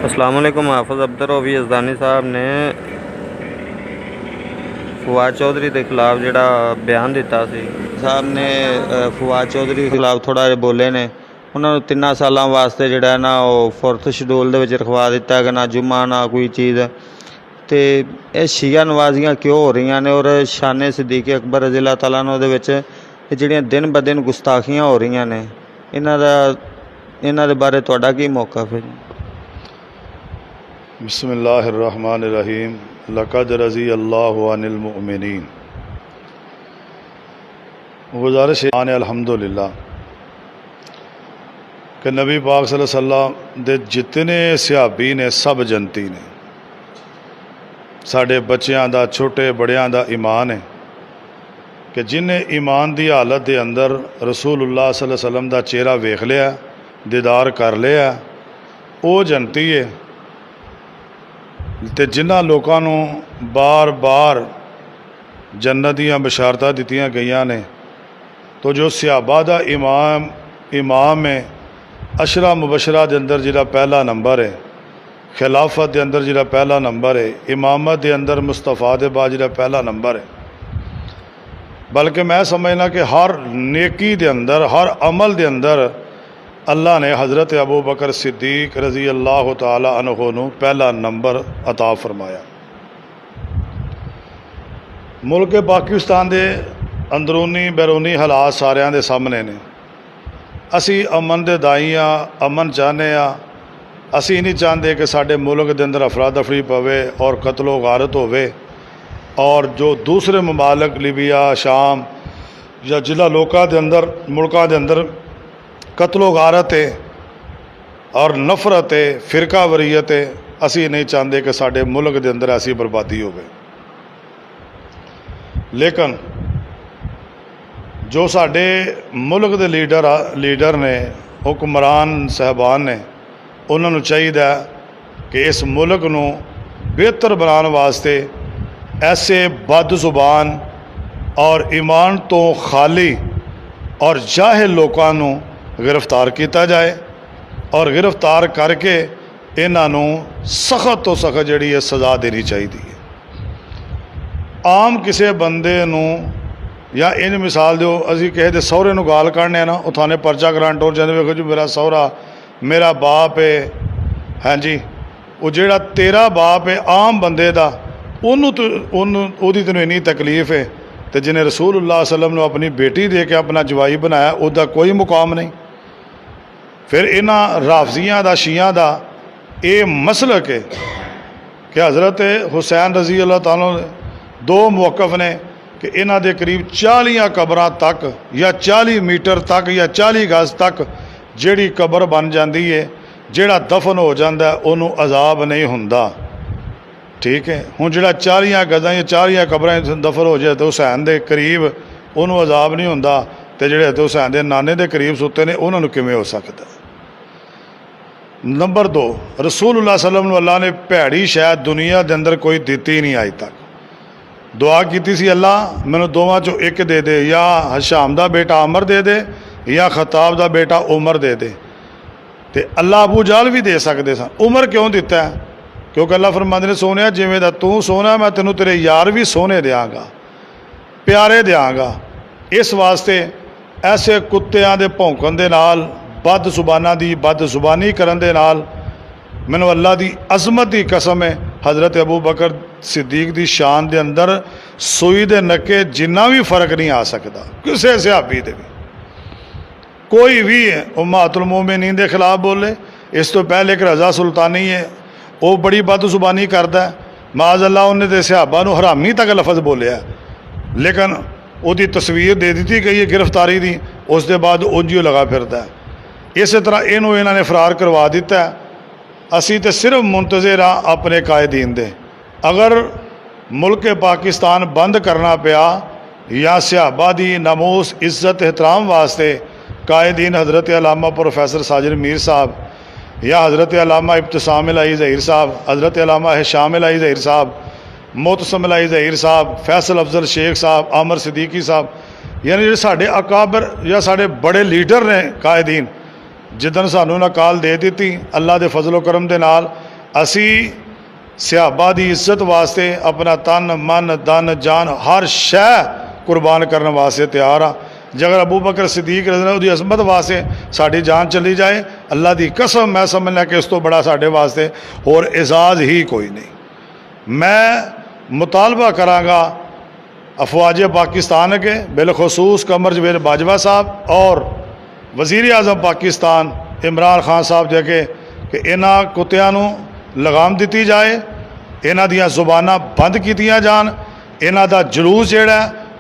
अस्सलाम वालेकुम। हाफिज़ अब्दुर रऊफ़ी यज़दानी साहब ने फवाद चौधरी के खिलाफ जोड़ा बयान दिता सी, साहब ने फवाद चौधरी के खिलाफ थोड़ा जिहा बोले ने। उन्होंने 3 सालों वास्ते जोड़ा ना वो 4th शेड्यूल दे रखवा दिता है कि ना जुम्मा ना कोई चीज़। तो यह शिया नवाजियाँ क्यों हो रही ने और शान सिद्दीक़ अकबर रज़ी अल्लाह तआला अन्हु दे विच जिहड़ियां दिन ब दिन गुस्ताखियाँ हो रही ने, इन्हां दे बारे तुहाडा की मौक़िफ़ है? बिस्मिल्लाहिर्रहमानिर्रहीम। लक़द रज़ी अल्लाहु अनिल मुमिनीन। गुज़ारिश है अल्हम्दुलिल्लाह कि नबी पाक सल्लल्लाहु अलैहि वसल्लम दे जितने सहाबी ने सब जनती ने। साढ़े बच्चों का छोटे बड़ियां का ईमान है कि जिन्हें ईमान की हालत के अंदर रसूलुल्लाह सल्लल्लाहु अलैहि वसल्लम का चेहरा वेख लिया, दीदार कर लिया, वो जनती है। तो जिन्होंने लोगों को बार बार जन्नत दीयां बशारतां दित्तियां गईयां ने, तो जो सहाबा का इमाम है, अशरा मुबशरा के अंदर जिहड़ा पहला नंबर है, खिलाफत के अंदर जिहड़ा पहला नंबर है, इमामत के अंदर मुस्तफा के बाद जिहड़ा पहला नंबर है। बल्कि मैं समझना कि हर नेकी के अंदर, हर अमल के अंदर अल्लाह ने हज़रत अबू बकर सिद्दीक रज़ी अल्लाह तआला अन्हु नूं पहला नंबर अता फरमाया। मुल्क पाकिस्तान के अंदरूनी बैरूनी हालात सारिਆਂ ਦੇ सामने ने। असी अमन के दाई हाँ, अमन चाहते हाँ। असी नहीं चाहते कि साडे मुल्क के अंदर अफरा दफरी पवे और कतलो गारत होवे, और जो दूसरे ममालिक लीबिया शाम या जिला लोगों के अंदर मुल्कों के अंदर कतलो गारत है और नफरत है, फिरका वरीयत है, असी नहीं चाहते कि साडे मुल्क के अंदर ऐसी बर्बादी होवे। लेकिन जो साडे मुल्क के लीडर ने, हुक्मरान साहबान ने, उन्होंने चाहिए कि इस मुल्क नूं बेहतर बनाने वास्ते ऐसे बदजुबान और ईमान तो खाली और जाहिल लोगों नूं गिरफ्तार किया जाए और गिरफ्तार करके इन्हों सख्त तो सख्त जी है सज़ा देनी चाहिए है। आम किसी बंदे नूं या इन मिसाल दो, असी किसी के सहुरे नूं गाल कढ़ने ना, वो थाने परचा कराने टुर जाते, वेखो जी मेरा सहुरा मेरा बाप है। हाँ जी, वो जेड़ा तेरा बाप है आम बंदे का, उन्होंने तेन इन्नी तकलीफ है, तो जिन्हें रसूलुल्लाह सल्लल्लाहु अलैहि वसल्लम अपनी बेटी दे के अपना जवाई बनाया, उसका कोई मुकाम नहीं। फिर इन्हां राफजियां दा शियां दा ये मसलक है कि हज़रत हुसैन रज़ी अल्लाह तआला दो मौक़िफ़ ने कि इन्हां दे करीब 40 कबरां तक या 40 मीटर तक या 40 गज तक जिहड़ी कबर बन जाती है, जिहड़ा दफन हो जाता है, उन्होंने अजाब नहीं हुंदा। ठीक है, हुण जिहड़ा 40 गजां या 40 कबरां दफन हो जाए तो हुसैन दे करीब उन्होंने अजाब नहीं हुंदा, तो जिहड़े हुसैन दे नाने दे करीब सुते ने उन्होंने किवें हो सकता। नंबर 2, रसूलुल्लाह सल्लल्लाहु अलैहि वसल्लम अल्लाह ने भैड़ी शायद दुनिया के अंदर कोई दी नहीं अज तक। दुआ की सी, अल्लाह मैनू दोवां चों एक दे दे, या हशाम का बेटा अमर दे दे या खताब का बेटा उमर दे दे। तो अल्लाह अबू जहल भी दे सकते सन, उमर क्यों दिता है? क्योंकि अल्लाह फरमांदे ने, सोने जिवें दा तू सोना मैं तेनों तेरे यार भी सोने देंगा, प्यारे देंगा। इस वास्ते ऐसे कुत्तियां दे भौंकण दे नाल, बदजुबाना की बदजुबानी करन दे नाल मैनू अल्लाह की अजमत की कसम है, हज़रत अबू बकर सिद्दीक की शान के अंदर सूई दे नक्के जिन्ना भी फर्क नहीं आ सकता किसी सहाबी दे भी। कोई भी है उम्मतुल मोमिनीन के खिलाफ बोले, इस तो पहले एक रज़ा सुल्तानी है, वो बड़ी बदजुबानी करता है, माज़ अल्लाह उन्हें तो सहाबा नूं हरामी तक लफज बोलिया, लेकिन उसकी तस्वीर दे दी गई है गिरफ्तारी की, उसके बाद उंजियो लगा फिरता है। इस तरह इन्हों इन्होंने फरार करवा दिता है। असी तो सिर्फ मुंतज़िर हाँ अपने कायदीन दे। अगर मुल्क पाकिस्तान बंद करना पिया या सहाबा की नमूस इज़्ज़त एहतराम वास्ते कायदीन हज़रत अल्लामा प्रोफैसर साजिद मीर साहब या हज़रत अल्लामा इब्तिसाम इलाही ज़हीर साहब, हज़रत अल्लामा हिशाम इलाही ज़हीर साहब, मोतसम इलाही ज़हीर साहब, फैसल अफजल शेख साहब, आमर सिद्दीकी साहब, यानी जो साढ़े अकाबर या साढ़े बड़े लीडर ने कायदीन, जिदन सानू ना काल दे दी अल्लाह के फजलो करम के नाल ਅਸੀਂ ਸਿਹਾਬਾ ਦੀ ਇੱਜ਼ਤ ਵਾਸਤੇ ਆਪਣਾ ਤਨ ਮਨ ਧਨ ਜਾਨ ਹਰ ਸ਼ੈ ਕੁਰਬਾਨ ਕਰਨ ਵਾਸਤੇ ਤਿਆਰ ਆ। ਜੇਕਰ ਅਬੂ ਬਕਰ ਸਿੱਦੀਕ ਰਜ਼ੀ ਅੱਲਾਹ ਉਹਦੀ ਅਜ਼ਮਤ ਵਾਸਤੇ ਸਾਡੀ ਜਾਨ ਚਲੀ ਜਾਏ, ਅੱਲਾ ਦੀ ਕਸਮ ਮੈਂ ਸਮਝਦਾ ਕਿ ਇਸ ਤੋਂ ਬੜਾ ਸਾਡੇ ਵਾਸਤੇ ਹੋਰ ਇਜ਼ਾਜ਼ ਹੀ ਕੋਈ ਨਹੀਂ। ਮੈਂ ਮੁਤਾਲਬਾ ਕਰਾਂਗਾ अफवाज पाकिस्तान के बिलखसूस कमर जवेद बाजवा साहब और वज़ीर आज़म पाकिस्तान इमरान खान साहब जगह कि इन्हां कुत्तियां नूं लगाम दी जाए, इन्हां दियां ज़ुबानां बंद कीतियां जान, इन्हां दा जलूस जिहड़ा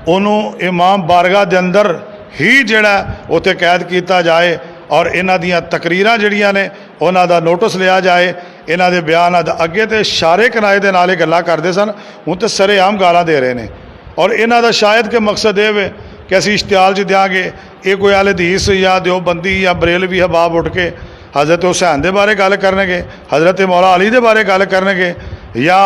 उन्होंने इमाम बारगाह के अंदर ही जिहड़ा उत्थे कैद किया जाए और इन्हां दियां तकरीरां जिहड़ियां ने उन्हां दा नोटिस लिया जाए। इन्हां दे बयान अगे तो इशारे किनारे दे नाल गल्लां करदे सन, हुण तो सरेआम गालां दे रहे हैं और इन्हां दा शायद कि मकसद ये वे कि असीं इश्तिहाल च देंगे ये कोई अहले हदीस या देवबंदी या बरेलवी हबाब उठ के हज़रत हुसैन के बारे गल करनगे, हज़रत मौला अली के बारे गल करनगे या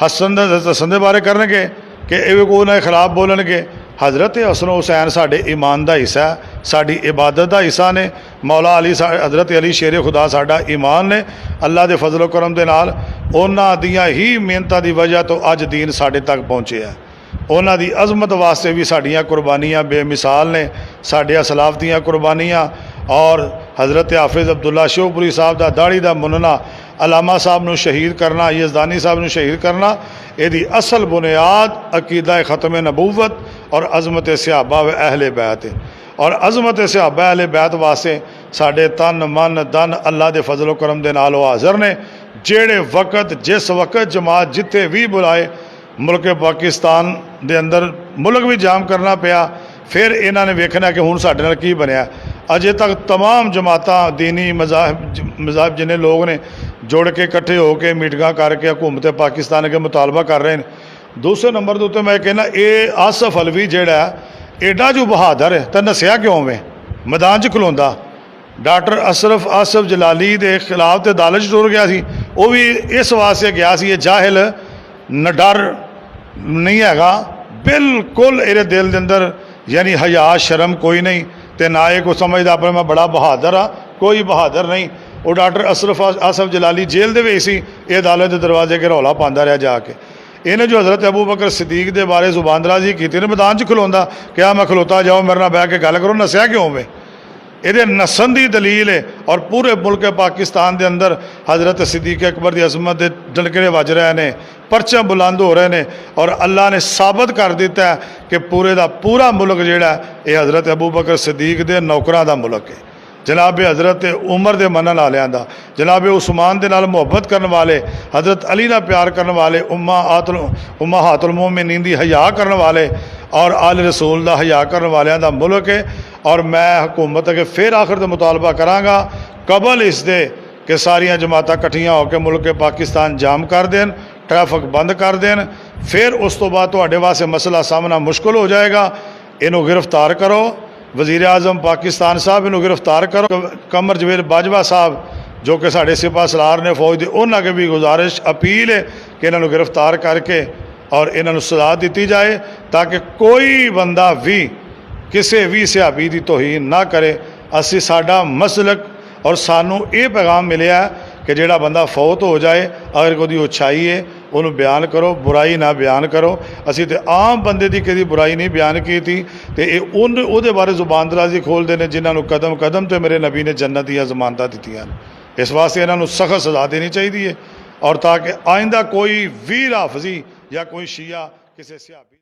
हसन के बारे करनगे कि ये कोई उन्हां दे खिलाफ बोलणगे। हज़रत हसन हुसैन साडे ईमान का हिस्सा है, साडी इबादत का हिस्सा ने। मौला अली हज़रत अली शेरे खुदा साडा ईमान ने। अल्लाह के फजलो करम दे नाल उन्हां दियां ही मेहनतां की वजह तो अज दीन साडे तक पहुँचे है। उन्हां दी अज़मत वास्ते भी साड़ियाँ कुर्बानियाँ बेमिसाल ने, साढ़े असलाफ दियाँ कुर्बानियाँ। और हज़रत हाफिज़ अब्दुल्ला शेखपुरी साहब का दाढ़ी का मुनना, अलामा साहब नूं शहीद करना, यज़दानी साहब नूं शहीद करना, यदी असल बुनियाद अकीदा ख़त्म नबूवत और अज़मत सहाबा व अहले बैत है। और अज़मत सहाबा अहले बैत वास्ते साढ़े तन मन धन अल्लाह के फजलो करम दे नाल हाज़र ने। जेड़े वक़्त जिस वक़्त जमात जिथे भी बुलाए मुल्क पाकिस्तान के अंदर मुल्क भी जाम करना पिया, फिर इन्होंने वेखना कि हुण साडे नाल की बनया। अजे तक तमाम जमातां दीनी मज़ाहब जिन्हें लोग ने जुड़ के इकट्ठे होकर मीटिंगां करके हुकूमत पाकिस्तान के मुतालबा कर रहे हैं। दूसरे नंबर के उत्ते मैं कहना ये आसफ अलवी जिहड़ा एडा जो बहादुर है तो नसिया क्यों वे मैदान च खलोंदा। डॉक्टर अशरफ आसफ जलाली के खिलाफ तो अदालत च टुर गया सी, वो भी इस वास्ते गया सी ये जाहिल न डर नहीं हैगा बिल्कुल, ये दिल के अंदर यानी हया शर्म कोई नहीं, तो ना ये कोई समझदा अपने मैं बड़ा बहादुर हाँ, कोई बहादुर नहीं। वो डॉक्टर अशरफ आसफ जलाली जेल दे विच सी, ये अदालत के दरवाजे के रौला पांदा रहा जाके। इन्हें जो हज़रत अबू बकर सिद्दीक के बारे जुबानदराजी की ने मैदान च खलोंदा, क्या मैं खलोता जाओ मेरे नाल बह के गल करो, नसिया क्यों वे। ये नसन की दलील है। और पूरे मुल्क पाकिस्तान के अंदर हज़रत सिद्दीक अकबर की अजमत के डंकरे वज रहे हैं, परचम बुलंद हो रहे हैं और अल्लाह ने साबित कर दिता है कि पूरे का पूरा मुल्क जिहड़ा ये हज़रत अबू बकर सिद्दीक के नौकरां का मुल्क है। जनाब हज़रत उमर के मनन वालियां दा, जनाब उस्मान के नाल मुहब्बत करने वाले, हज़रत अली नाल प्यार करने वाले, उम्महातुल मोमिनीन दी हया करने वाले और आल रसूल दा हया करने वालियां दा मुल्क है। और मैं हुकूमत अगे फिर आखिर तो मुतालबा करांगा कबल इस दे कि सारियां जमातां इकट्ठियां होकर मुल्क पाकिस्तान जाम कर देन, ट्रैफिक बंद कर देन, फिर उस तो बाद तुहाडे वास्ते मसला सामना मुश्किल हो जाएगा। इनू गिरफ्तार करो, वज़ीर आज़म पाकिस्तान साहब इनू गिरफ्तार करो। कमर जवेद बाजवा साहब जो कि साढ़े सिपा सलार ने फौज दी, उन्हां अगे भी गुजारिश अपील है कि इन्हों गिरफ्तार करके और इन्हों सज़ा दी जाए ताकि कोई बंदा भी किसी भी सहाबी की तौहीन ना करे। असी साडा मसलक और सानू ये पैगाम मिलिया कि जिहड़ा बंदा फौत हो जाए अगर कोई अच्छाई है उन्होंने बयान करो, बुराई ना बयान करो। असी तो आम बंदे की कभी बुराई नहीं बयान की थी, तो ये उहदे बारे जुबानदराजी खोलते हैं जिन्होंने कदम कदम तो मेरे नबी ने जन्नत दी जमानत दित्तियां। इस वास्ते इन्हों सख्त सज़ा देनी चाहिए और ताकि आइंदा कोई भी हाफजी या कोई शिया किसी सहाबी